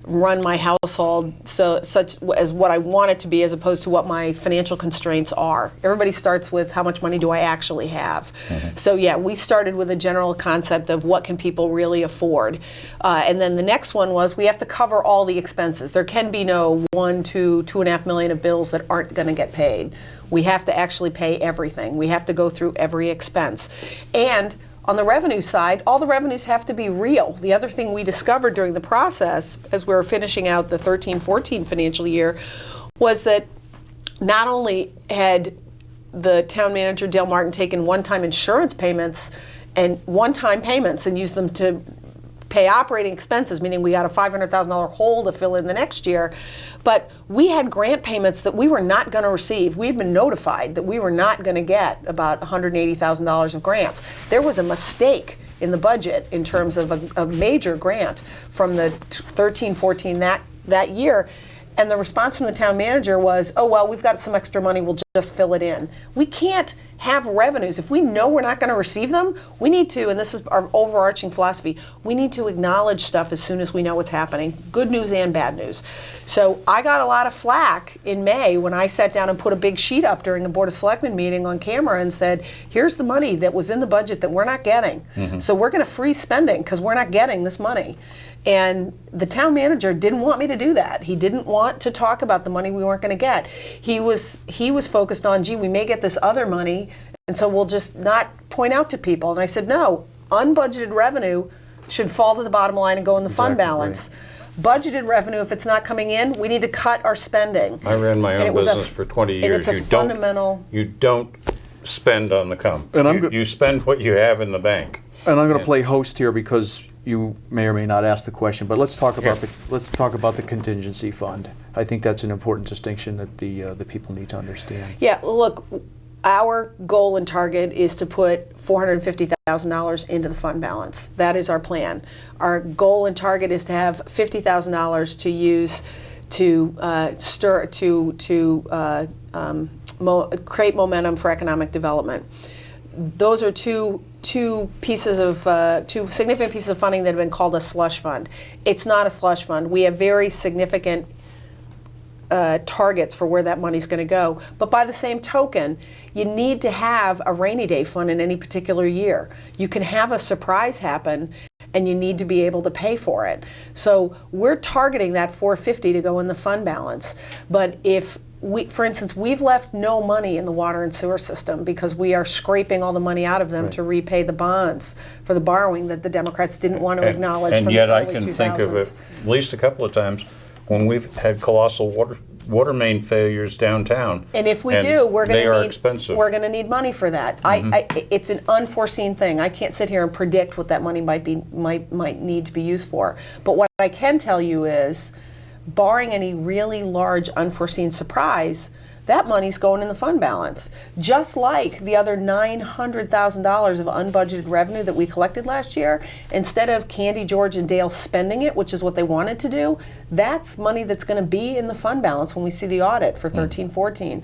run my household such as what I want it to be, as opposed to what my financial constraints are. Everybody starts with, how much money do I actually have? Mm-hmm. So yeah, we started with a general concept of what can people really afford, and then the next one was, we have to cover all the expenses. There can be no $2.5 million of bills that aren't going to get paid. We have to actually pay everything. We have to go through every expense. And on the revenue side, all the revenues have to be real. The other thing we discovered during the process, as we were finishing out the 13-14 financial year, was that not only had the town manager, Dale Martin, taken one-time insurance payments and one-time payments and used them to pay operating expenses, meaning we got a $500,000 hole to fill in the next year, but we had grant payments that we were not going to receive. We've been notified that we were not going to get about $180,000 of grants. There was a mistake in the budget in terms of a major grant from the 13-14 that year. And the response from the town manager was, oh, well, we've got some extra money, we'll just fill it in. We can't have revenues. If we know we're not going to receive them, we need to, and this is our overarching philosophy, we need to acknowledge stuff as soon as we know what's happening, good news and bad news. So I got a lot of flack in May when I sat down and put a big sheet up during a Board of Selectmen meeting on camera and said, here's the money that was in the budget that we're not getting. Mm-hmm. So we're going to freeze spending because we're not getting this money. And the town manager didn't want me to do that. He didn't want to talk about the money we weren't going to get. He was focused on, gee, we may get this other money, and so we'll just not point out to people. And I said, no, unbudgeted revenue should fall to the bottom line and go in the fund balance. Right. Budgeted revenue, if it's not coming in, we need to cut our spending. I ran my own business for 20 years. And it's a fundamental. You don't spend on the come. And you spend what you have in the bank. And I'm going to play host here because you may or may not ask the question, but let's talk about the contingency fund. I think that's an important distinction that the people need to understand. Yeah, look, our goal and target is to put $450,000 into the fund balance. That is our plan. Our goal and target is to have $50,000 to use to create momentum for economic development. Those are two significant pieces of funding that have been called a slush fund. It's not a slush fund. We have very significant targets for where that money's going to go. But by the same token, you need to have a rainy day fund in any particular year. You can have a surprise happen, and you need to be able to pay for it. So we're targeting that $450 to go in the fund balance. But if for instance, we've left no money in the water and sewer system because we are scraping all the money out of them to repay the bonds for the borrowing that the Democrats didn't want to acknowledge from the early 2000s. And yet I can think of at least a couple of times when we've had colossal water main failures downtown. And if we do, we're going to need money for that. Mm-hmm. It's an unforeseen thing. I can't sit here and predict what that money might need to be used for. But what I can tell you is, barring any really large unforeseen surprise, that money's going in the fund balance. Just like the other $900,000 of unbudgeted revenue that we collected last year, instead of Candy, George, and Dale spending it, which is what they wanted to do, that's money that's going to be in the fund balance when we see the audit for 13-14.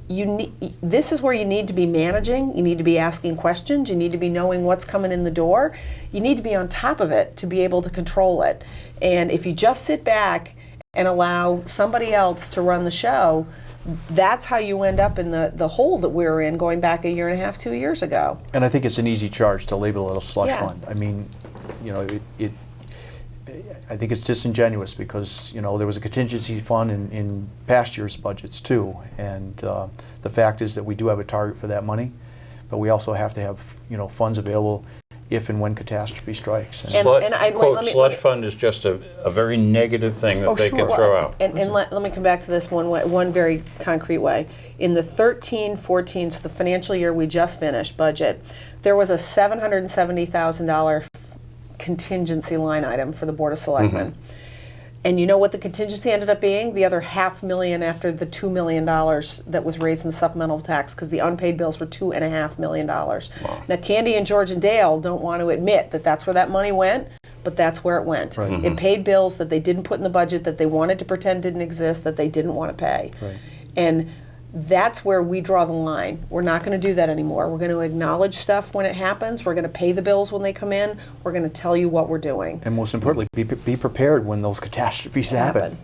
this is where you need to be managing, you need to be asking questions, you need to be knowing what's coming in the door, you need to be on top of it to be able to control it. And if you just sit back and allow somebody else to run the show, that's how you end up in the hole that we were in going back a year and a half, 2 years ago. And I think it's an easy charge to label it a slush Yeah. fund. I mean, I think it's disingenuous because, there was a contingency fund in past year's budgets too. And the fact is that we do have a target for that money, but we also have to have, funds available if and when catastrophe strikes. And- Slush, wait, quote, let me- slush fund is just a very negative thing that they can throw out. And let me come back to this one very concrete way. In the 13-14, so the financial year we just finished, budget, there was a $770,000 contingency line item for the Board of Selectmen. And you know what the contingency ended up being? The other $500,000 after the $2 million that was raised in the supplemental tax, because the unpaid bills were $2.5 million. Wow. Now, Candy and George and Dale don't want to admit that that's where that money went, but that's where it went. Right. It paid bills that they didn't put in the budget, that they wanted to pretend didn't exist, that they didn't want to pay. Right. And that's where we draw the line. We're not going to do that anymore. We're going to acknowledge stuff when it happens. We're going to pay the bills when they come in. We're going to tell you what we're doing. And most importantly, be prepared when those catastrophes happen.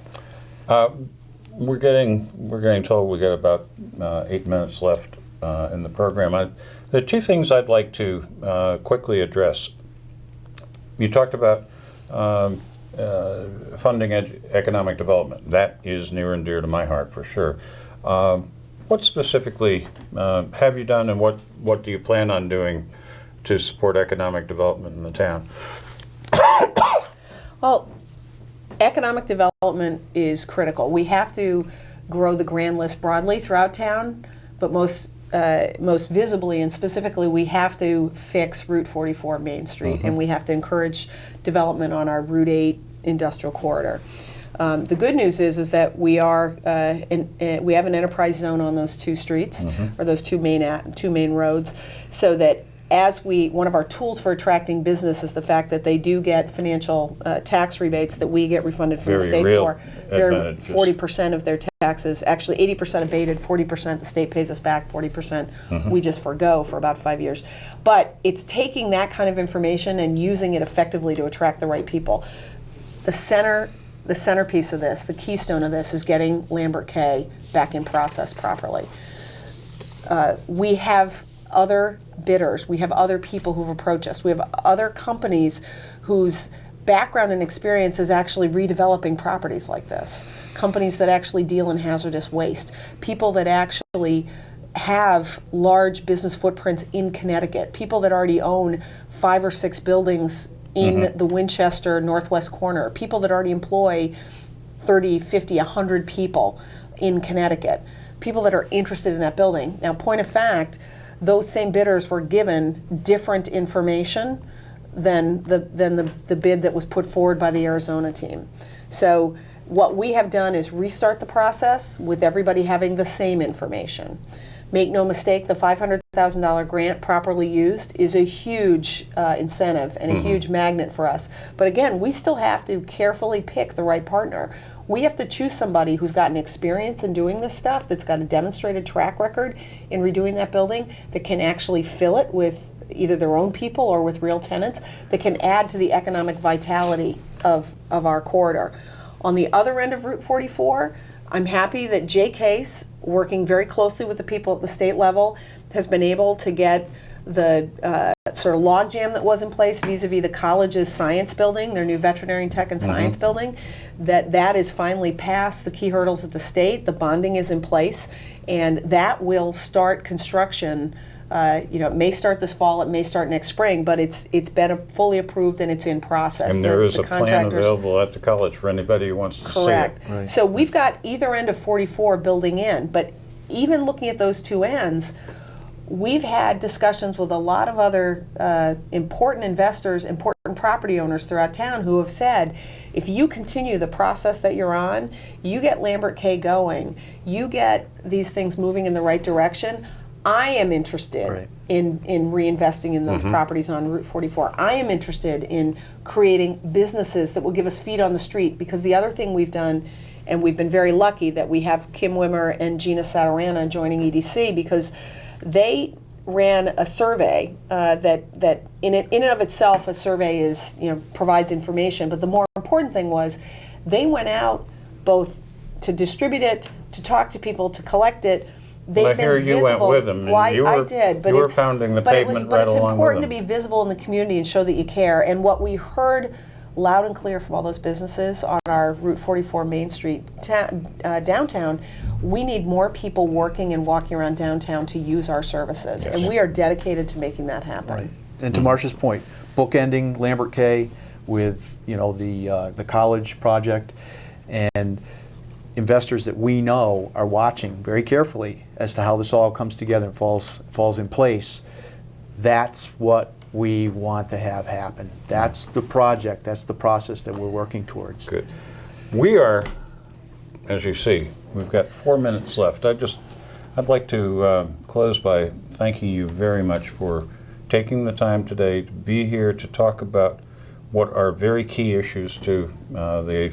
We're getting told we got about 8 minutes left in the program. There are two things I'd like to quickly address. You talked about funding economic development. That is near and dear to my heart for sure. What specifically have you done, and what do you plan on doing to support economic development in the town? Well, economic development is critical. We have to grow the grand list broadly throughout town, but most visibly and specifically, we have to fix Route 44 Main Street, and we have to encourage development on our Route 8 industrial corridor. The good news is that we are we have an enterprise zone on those two streets, or those two main roads, so that one of our tools for attracting business is the fact that they do get financial tax rebates that we get refunded from the Very state real for. advantages. 40% of their taxes, actually 80% abated, 40% the state pays us back, 40% we just forgo for about 5 years. But it's taking that kind of information and using it effectively to attract the right people. The centerpiece of this, the keystone of this, is getting Lambert K back in process properly. We have other bidders. We have other people who've approached us. We have other companies whose background and experience is actually redeveloping properties like this. Companies that actually deal in hazardous waste. People that actually have large business footprints in Connecticut. People that already own 5 or 6 buildings in the Winchester northwest corner. People that already employ 30, 50, 100 people in Connecticut. People that are interested in that building. Now, point of fact, those same bidders were given different information than the bid that was put forward by the Arizona team. So what we have done is restart the process with everybody having the same information. Make no mistake, the $500,000 grant properly used is a huge incentive and a huge magnet for us. But again, we still have to carefully pick the right partner. We have to choose somebody who's got an experience in doing this stuff, that's got a demonstrated track record in redoing that building, that can actually fill it with either their own people or with real tenants, that can add to the economic vitality of our corridor. On the other end of Route 44, I'm happy that Jay Case, working very closely with the people at the state level, has been able to get the sort of logjam that was in place vis-a-vis the college's science building, their new veterinary tech and science building, that is finally past the key hurdles at the state. The bonding is in place, and that will start construction. It may start this fall, it may start next spring, but it's been fully approved and it's in process. And there is a plan available at the college for anybody who wants to see it. Correct. Right. So we've got either end of 44 building in, but even looking at those two ends, we've had discussions with a lot of other important investors, important property owners throughout town who have said, if you continue the process that you're on, you get Lambert K going, you get these things moving in the right direction, I am interested in reinvesting in those properties on Route 44. I am interested in creating businesses that will give us feet on the street, because the other thing we've done And we've been very lucky that we have Kim Wimmer and Gina Satorana joining EDC, because they ran a survey that in and of itself, a survey is, provides information. But the more important thing was they went out both to distribute it, to talk to people, to collect it. They've I hear been you visible. went with them. Well, You I were, did, but you were it's pounding the but pavement but right it's along with important them. to be visible in the community and show that you care. And what we heard loud and clear from all those businesses on our Route 44 Main Street downtown, we need more people working and walking around downtown to use our services, Yes. and we are dedicated to making that happen. Right. And to Marsha's point, bookending Lambert K with the college project, and investors that we know are watching very carefully as to how this all comes together and falls in place. That's what we want to have happen. That's the project, that's the process that we're working towards. Good. We are, as you see, we've got 4 minutes left. I'd like to close by thanking you very much for taking the time today to be here to talk about what are very key issues to the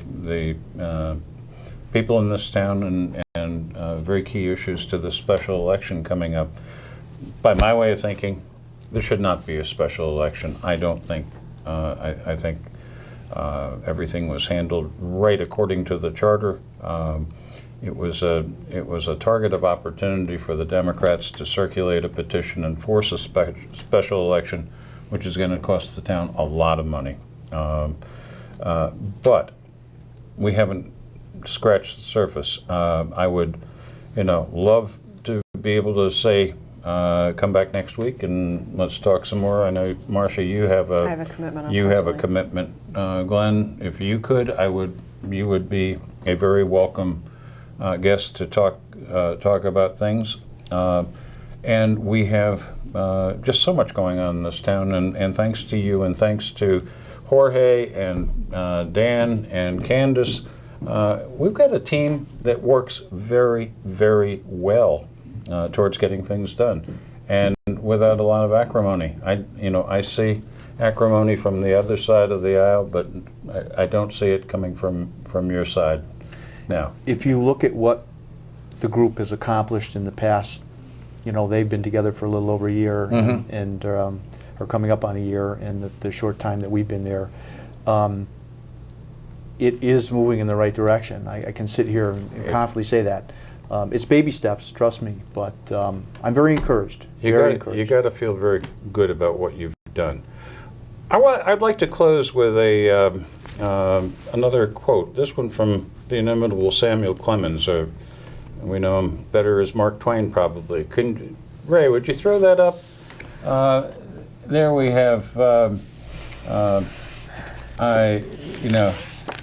people in this town, and very key issues to the special election coming up. By my way of thinking, there should not be a special election. I don't think. I think everything was handled right according to the charter. It was a target of opportunity for the Democrats to circulate a petition and force a special election, which is going to cost the town a lot of money. But we haven't scratched the surface. I would, love to be able to say, come back next week and let's talk some more. I know, Marsha, you have I have a commitment. You have a unfortunately. commitment. Glenn, if you could, you would be a very welcome guest to talk about things. And we have just so much going on in this town, and thanks to you, and thanks to Jorge and Dan and Candace, we've got a team that works very, very well towards getting things done, and without a lot of acrimony. I see acrimony from the other side of the aisle, but I don't see it coming from your side now. If you look at what the group has accomplished in the past, they've been together for a little over a year, Mm-hmm. and are coming up on a year in the short time that we've been there. It is moving in the right direction. I can sit here and confidently say that. It's baby steps, trust me, but I'm very encouraged. You got to feel very good about what you've done. I'd like to close with another quote. This one from the inimitable Samuel Clemens. We know him better as Mark Twain, probably. Ray, would you throw that up? There we have.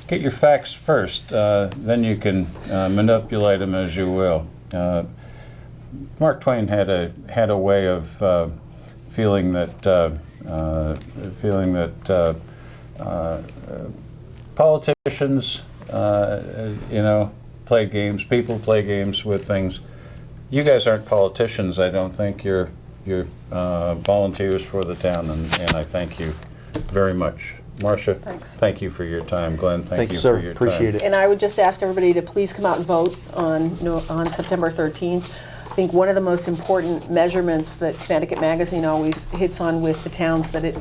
Get your facts first, then you can manipulate them as you will. Mark Twain had a way of feeling that politicians, play games. People play games with things. You guys aren't politicians. I don't think you're volunteers for the town, and I thank you very much. Marsha, Thanks. Thank you for your time. Glenn, thank you sir. for your Appreciate time. it. And I would just ask everybody to please come out and vote on September 13th. I think one of the most important measurements that Connecticut Magazine always hits on with the towns that it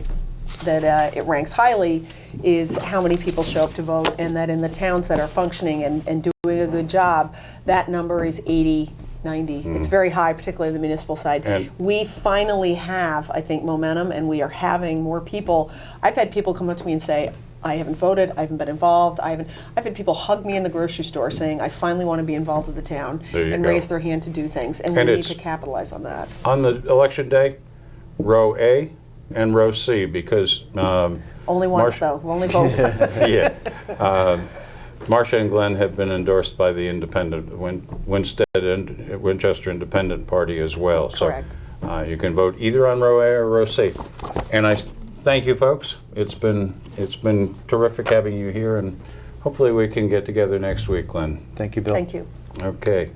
ranks highly is how many people show up to vote, and that in the towns that are functioning and doing a good job, that number is 80, 90. It's very high, particularly on the municipal side. And we finally have, I think, momentum, and we are having more people. I've had people come up to me and say, I haven't voted, I haven't been involved, I've had people hug me in the grocery store saying, I finally want to be involved with the town, and go. raise their hand to do things, and we And need it's- to capitalize on that. On the election day, row A and row C, because Only once, Marsha- though. We'll only vote. yeah. Marsha and Glenn have been endorsed by the Winchester Independent Party as well. Correct. So you can vote either on row A or row C. And I thank you, folks. It's been terrific having you here, and hopefully we can get together next week, Glenn. Thank you, Bill. Thank you. Okay.